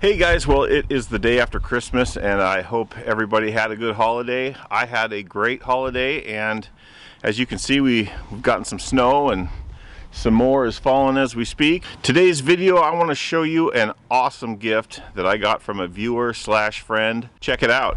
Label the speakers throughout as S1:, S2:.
S1: Hey guys, well it is the day after Christmas and I hope everybody had a good holiday. I had a great holiday, and as you can see we've gotten some snow and some more is falling as we speak. Today's video I want to show you an awesome gift that I got from a viewer slash friend. Check it out.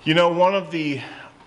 S1: You know, one of the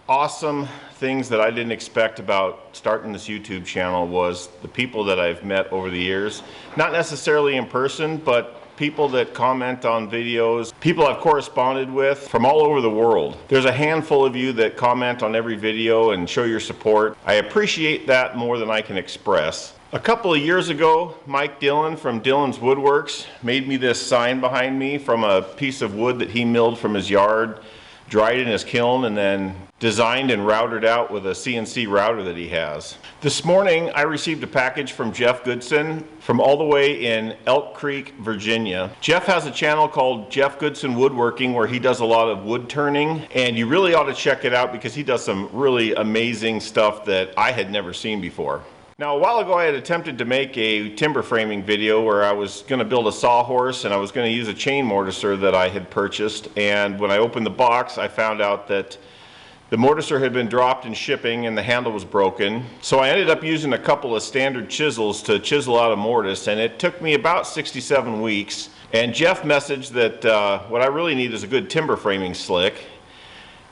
S1: awesome things that I didn't expect about starting this YouTube channel was the people that I've met over the years. Not necessarily in person, but people that comment on videos, people I've corresponded with from all over the world. There's a handful of you that comment on every video and show your support. I appreciate that more than I can express. A couple of years ago, Mike Dillon from Dillon's Woodworks made me this sign behind me from a piece of wood that he milled from his yard, dried in his kiln, and then designed and routed out with a CNC router that he has. This morning I received a package from Jeff Goodson from all the way in Elk Creek, Virginia. Jeff has a channel called Jeff Goodson Woodworking where he does a lot of wood turning, and you really ought to check it out because he does some really amazing stuff that I had never seen before. Now, a while ago I had attempted to make a timber framing video where I was going to build a sawhorse and I was going to use a chain mortiser that I had purchased, and when I opened the box I found out that the mortiser had been dropped in shipping and the handle was broken. So I ended up using a couple of standard chisels to chisel out a mortise, and it took me about 67 weeks. And Jeff messaged that what I really need is a good timber framing slick.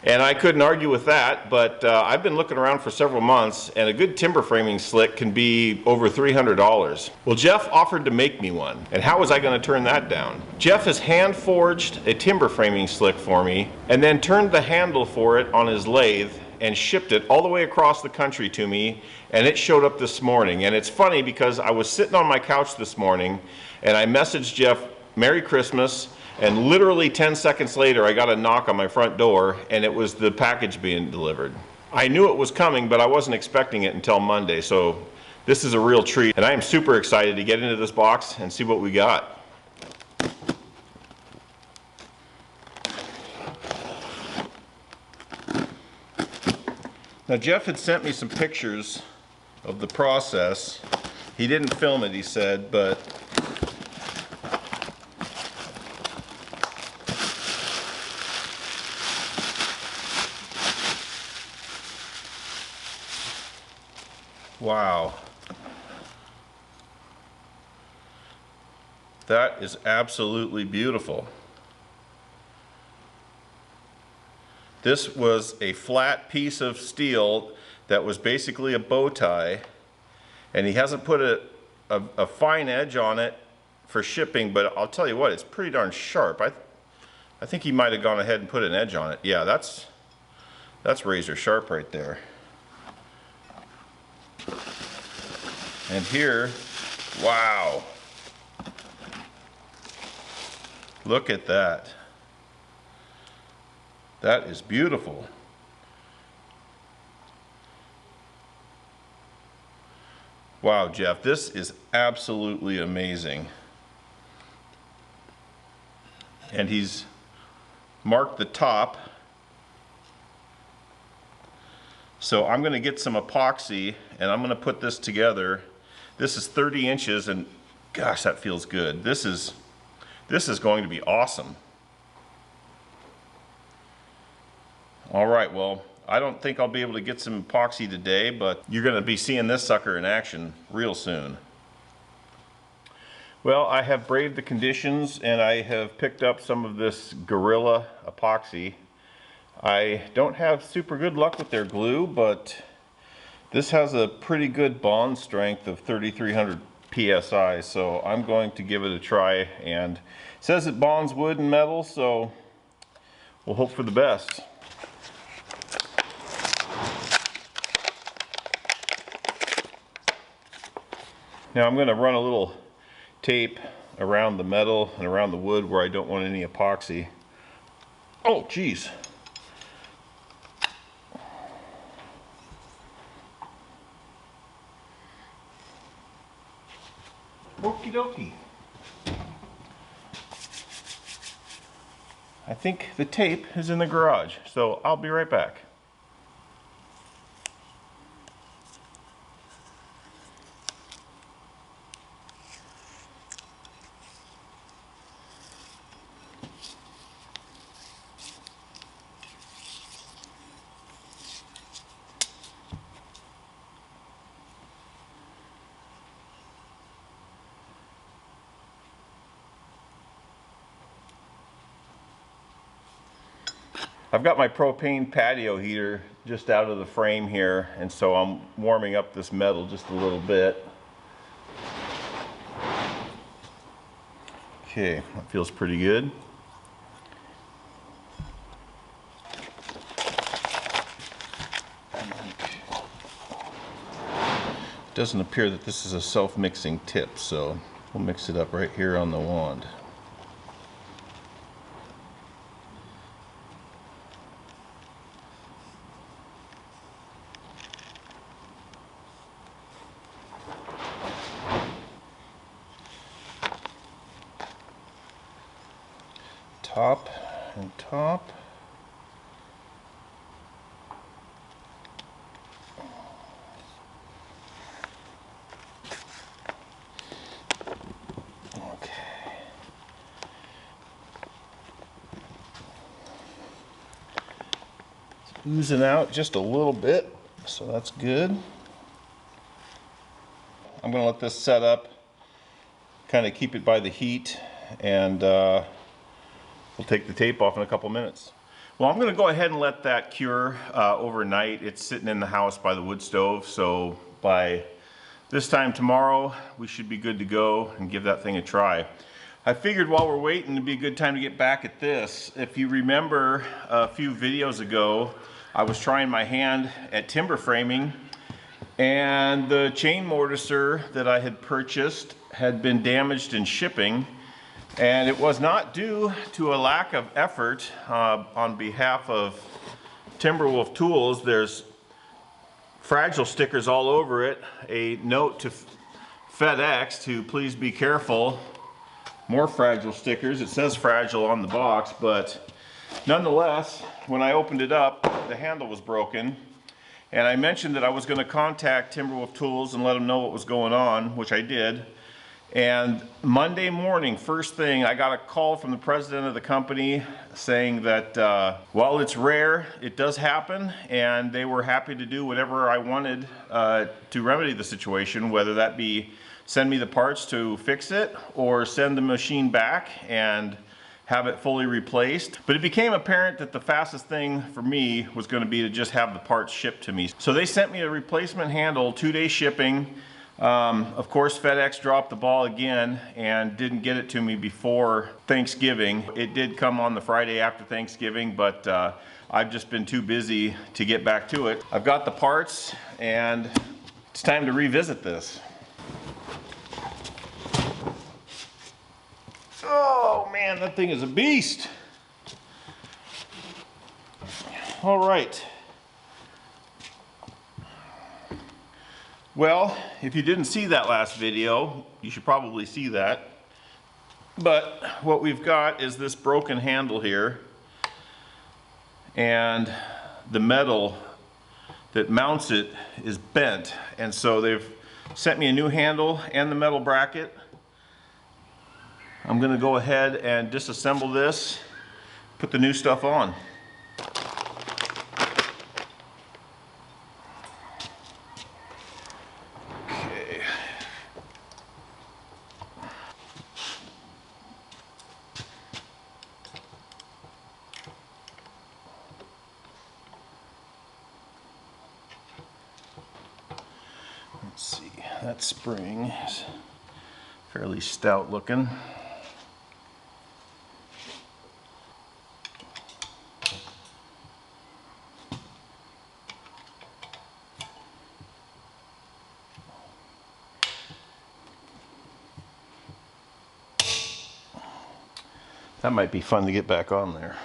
S1: And I couldn't argue with that, but I've been looking around for several months, and a good timber framing slick can be over $300. Well, Jeff offered to make me one, and how was I going to turn that down? Jeff has hand forged a timber framing slick for me, and then turned the handle for it on his lathe and shipped it all the way across the country to me, and it showed up this morning. And it's funny because I was sitting on my couch this morning, and I messaged Jeff, "Merry Christmas," and literally 10 seconds later I got a knock on my front door, and it was the package being delivered. I knew it was coming, but I wasn't expecting it until Monday, so this is a real treat, and I am super excited to get into this box and see what we got. Now, Jeff had sent me some pictures of the process. He didn't film it, he said, but wow, that is absolutely beautiful. This was a flat piece of steel that was basically a bow tie, and he hasn't put a fine edge on it for shipping, but I'll tell you what, it's pretty darn sharp. I think he might have gone ahead and put an edge on it. Yeah, that's razor sharp right there. And here, wow, look at that. That is beautiful. Wow, Jeff, this is absolutely amazing. And he's marked the top. So I'm going to get some epoxy and I'm going to put this together. This is 30 inches and gosh, that feels good. This is going to be awesome. All right, well, I don't think I'll be able to get some epoxy today, but you're going to be seeing this sucker in action real soon. Well, I have braved the conditions and I have picked up some of this Gorilla epoxy. I don't have super good luck with their glue, but this has a pretty good bond strength of 3,300 psi, so I'm going to give it a try. And it says it bonds wood and metal, so we'll hope for the best. Now I'm going to run a little tape around the metal and around the wood where I don't want any epoxy. Oh, geez. Okie dokie. I think the tape is in the garage, so I'll be right back. I've got my propane patio heater just out of the frame here, and so I'm warming up this metal just a little bit. Okay, that feels pretty good. It doesn't appear that this is a self-mixing tip, so we'll mix it up right here on the wand. Top and top. Okay. It's oozing out just a little bit, so that's good. I'm going to let this set up, kind of keep it by the heat, and we'll take the tape off in a couple minutes. Well, I'm going to go ahead and let that cure overnight. It's sitting in the house by the wood stove, so by this time tomorrow we should be good to go and give that thing a try. I figured while we're waiting it'd be a good time to get back at this. If you remember a few videos ago, I was trying my hand at timber framing, and the chain mortiser that I had purchased had been damaged in shipping. And it was not due to a lack of effort on behalf of Timberwolf Tools. There's fragile stickers all over it. A note to FedEx to please be careful. More fragile stickers. It says fragile on the box, but nonetheless, when I opened it up, the handle was broken. And I mentioned that I was going to contact Timberwolf Tools and let them know what was going on, which I did. And Monday morning, first thing, I got a call from the president of the company saying that while it's rare, it does happen, and they were happy to do whatever I wanted to remedy the situation, whether that be send me the parts to fix it or send the machine back and have it fully replaced. But it became apparent that the fastest thing for me was going to be to just have the parts shipped to me. So they sent me a replacement handle, 2-day shipping. Of course, FedEx dropped the ball again and didn't get it to me before Thanksgiving. It did come on the Friday after Thanksgiving, but I've just been too busy to get back to it. I've got the parts, and it's time to revisit this. Oh man, that thing is a beast. All right. Well, if you didn't see that last video, you should probably see that. But what we've got is this broken handle here, and the metal that mounts it is bent. And so they've sent me a new handle and the metal bracket. I'm gonna go ahead and disassemble this, put the new stuff on. Let's see, that spring is fairly stout looking. That might be fun to get back on there.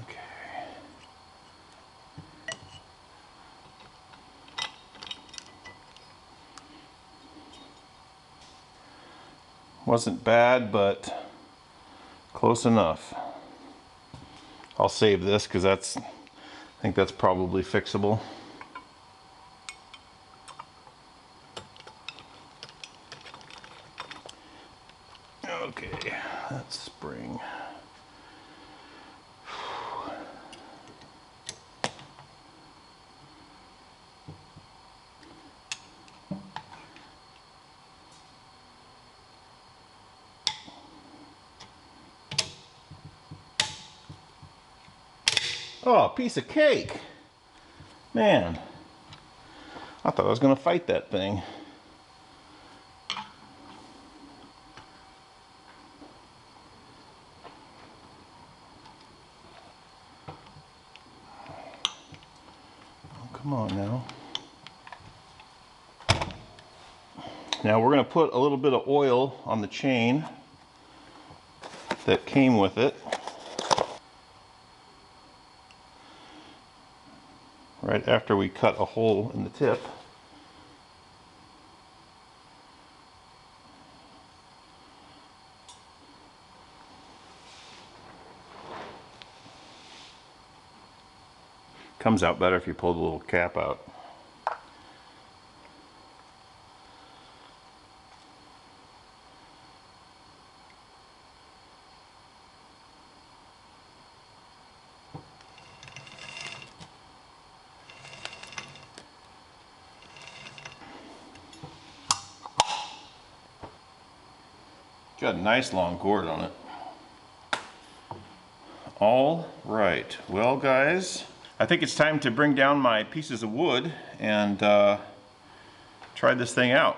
S1: Okay. Wasn't bad, but close enough. I'll save this because I think that's probably fixable. Okay, that's spring. Oh, piece of cake. Man, I thought I was gonna fight that thing. Oh, come on now. Now we're gonna put a little bit of oil on the chain that came with it. Right after we cut a hole in the tip. Comes out better if you pull the little cap out. Got a nice long cord on it. All right, well guys, I think it's time to bring down my pieces of wood and try this thing out.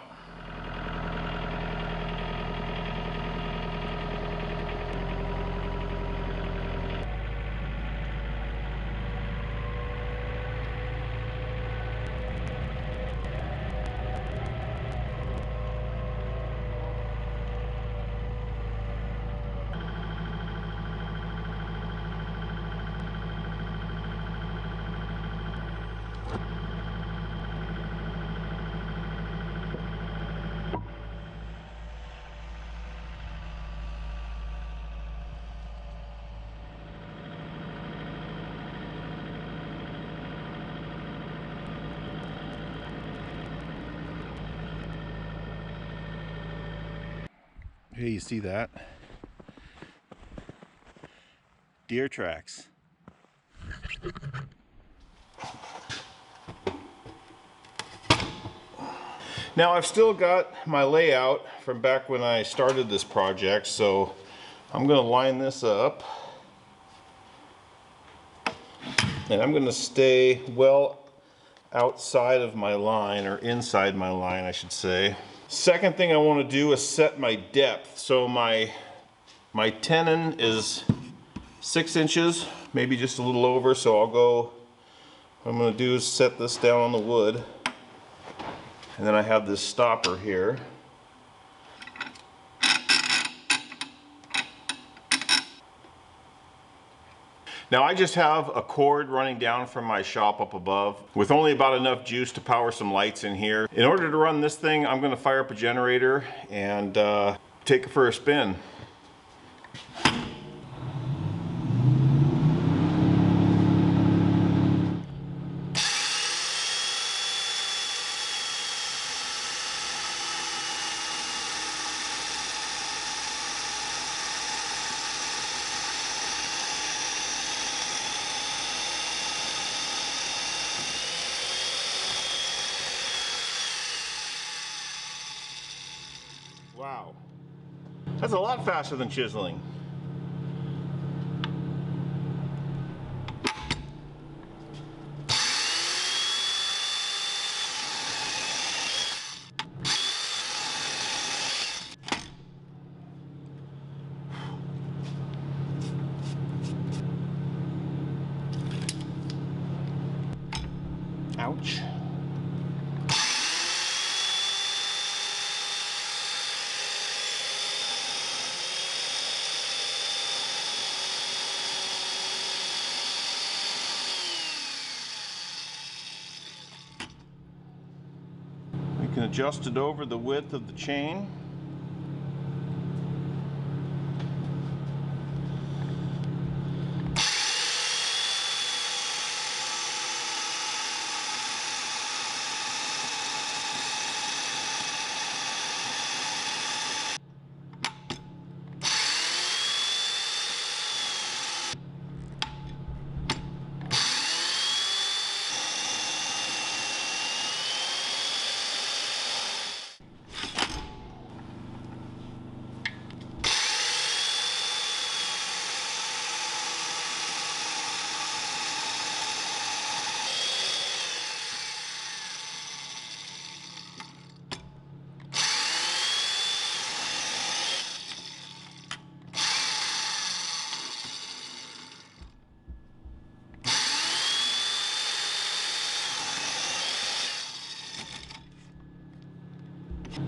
S1: Hey, you see that? Deer tracks. Now I've still got my layout from back when I started this project, so I'm going to line this up and I'm going to stay well outside of my line, or inside my line I should say. Second thing I want to do is set my depth. So my tenon is 6 inches, maybe just a little over, so I'll go, what I'm going to do is set this down on the wood. And then I have this stopper here. Now I just have a cord running down from my shop up above with only about enough juice to power some lights in here. In order to run this thing, I'm going to fire up a generator and take it for a spin. Wow, that's a lot faster than chiseling. Ouch. We can adjust it over the width of the chain.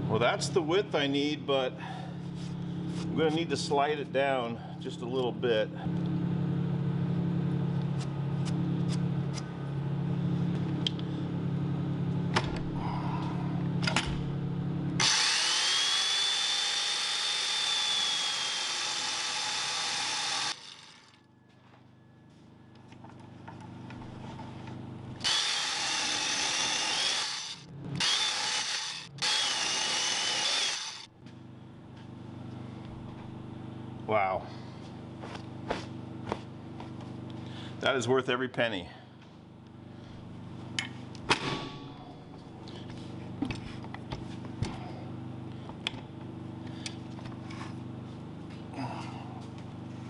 S1: Well, that's the width I need, but I'm going to need to slide it down just a little bit. Wow. That is worth every penny.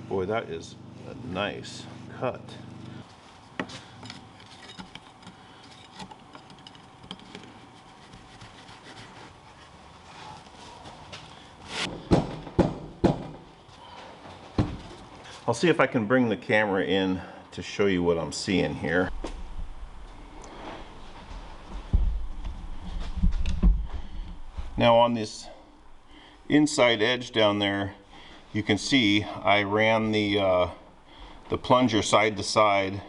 S1: Boy, that is a nice cut. I'll see if I can bring the camera in to show you what I'm seeing here. Now on this inside edge down there, you can see I ran the plunger side to side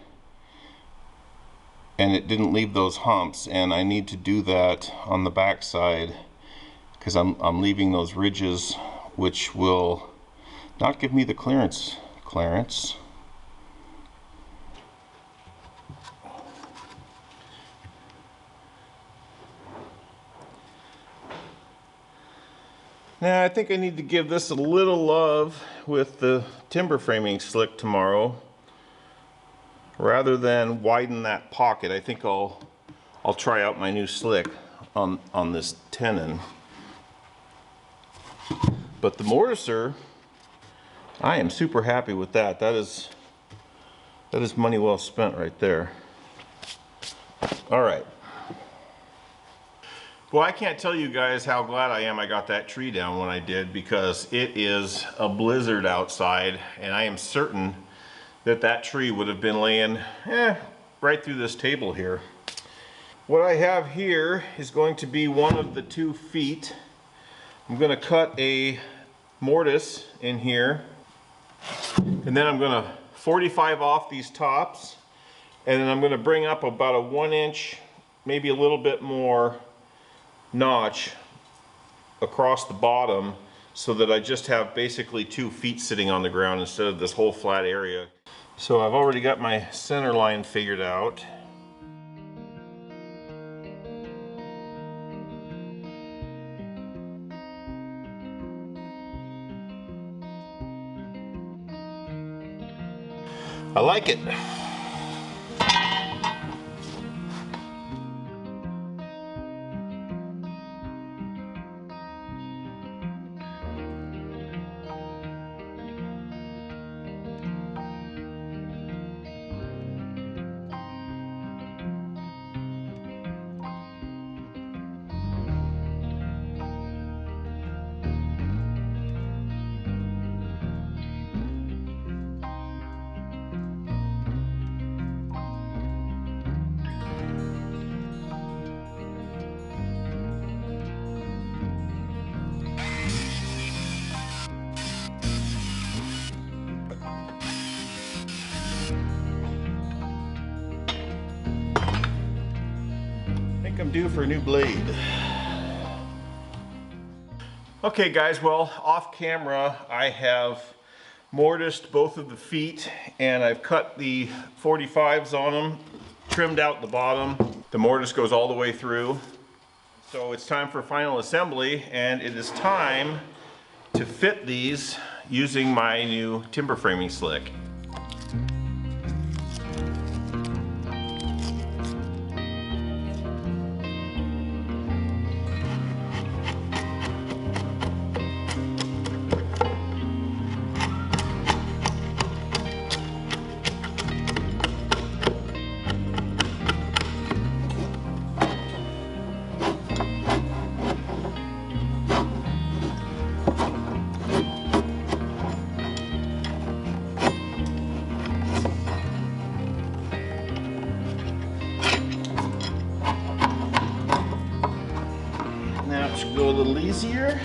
S1: and it didn't leave those humps, and I need to do that on the back side because I'm leaving those ridges which will not give me the clearance. Now I think I need to give this a little love with the timber framing slick tomorrow. Rather than widen that pocket, I think I'll try out my new slick on this tenon. But the mortiser, I am super happy with that. That is money well spent right there. All right. Well, I can't tell you guys how glad I am I got that tree down when I did, because it is a blizzard outside, and I am certain that that tree would have been laying right through this table here. What I have here is going to be one of the 2 feet. I'm going to cut a mortise in here, and then I'm going to 45 off these tops, and then I'm going to bring up about a 1 inch, maybe a little bit more, notch across the bottom, so that I just have basically 2 feet sitting on the ground instead of this whole flat area. So I've already got my center line figured out. I like it. I'm due for a new blade. Okay guys, well, off camera I have mortised both of the feet, and I've cut the 45s on them, trimmed out the bottom. The mortise goes all the way through. So it's time for final assembly, and it is time to fit these using my new timber framing slick. Now it should go a little easier.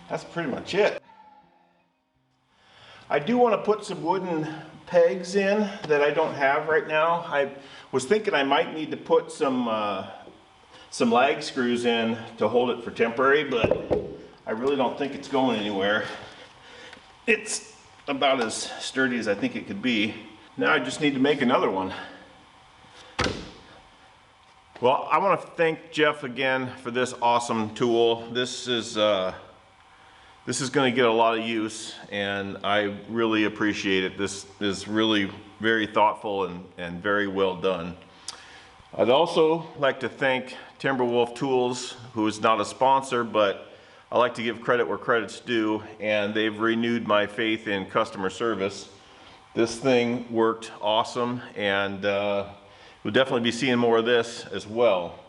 S1: That's pretty much it. I do want to put some wooden pegs in that I don't have right now. I was thinking I might need to put some lag screws in to hold it for temporary, but I really don't think it's going anywhere. It's about as sturdy as I think it could be. Now I just need to make another one. Well, I want to thank Jeff again for this awesome tool. This is going to get a lot of use, and I really appreciate it. This is really very thoughtful and very well done. I'd also like to thank Timberwolf Tools, who is not a sponsor, but I like to give credit where credit's due, and they've renewed my faith in customer service. This thing worked awesome, and we'll definitely be seeing more of this as well.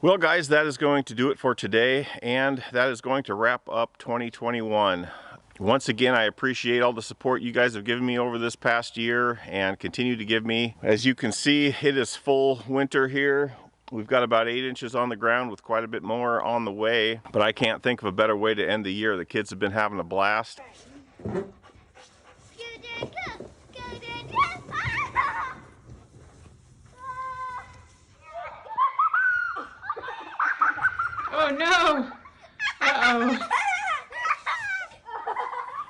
S1: Well guys, that is going to do it for today, and that is going to wrap up 2021. Once again, I appreciate all the support you guys have given me over this past year and continue to give me. As you can see, it is full winter here. We've got about 8 inches on the ground with quite a bit more on the way, but I can't think of a better way to end the year. The kids have been having a blast.
S2: Oh no! Uh-oh.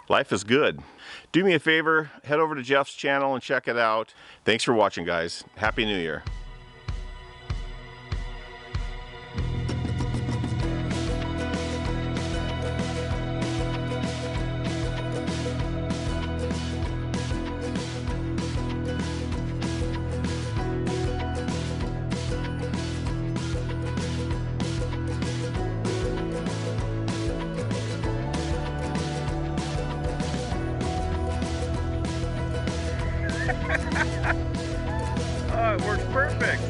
S1: Life is good. Do me a favor, head over to Jeff's channel and check it out. Thanks for watching, guys. Happy New Year. Oh, it works perfect.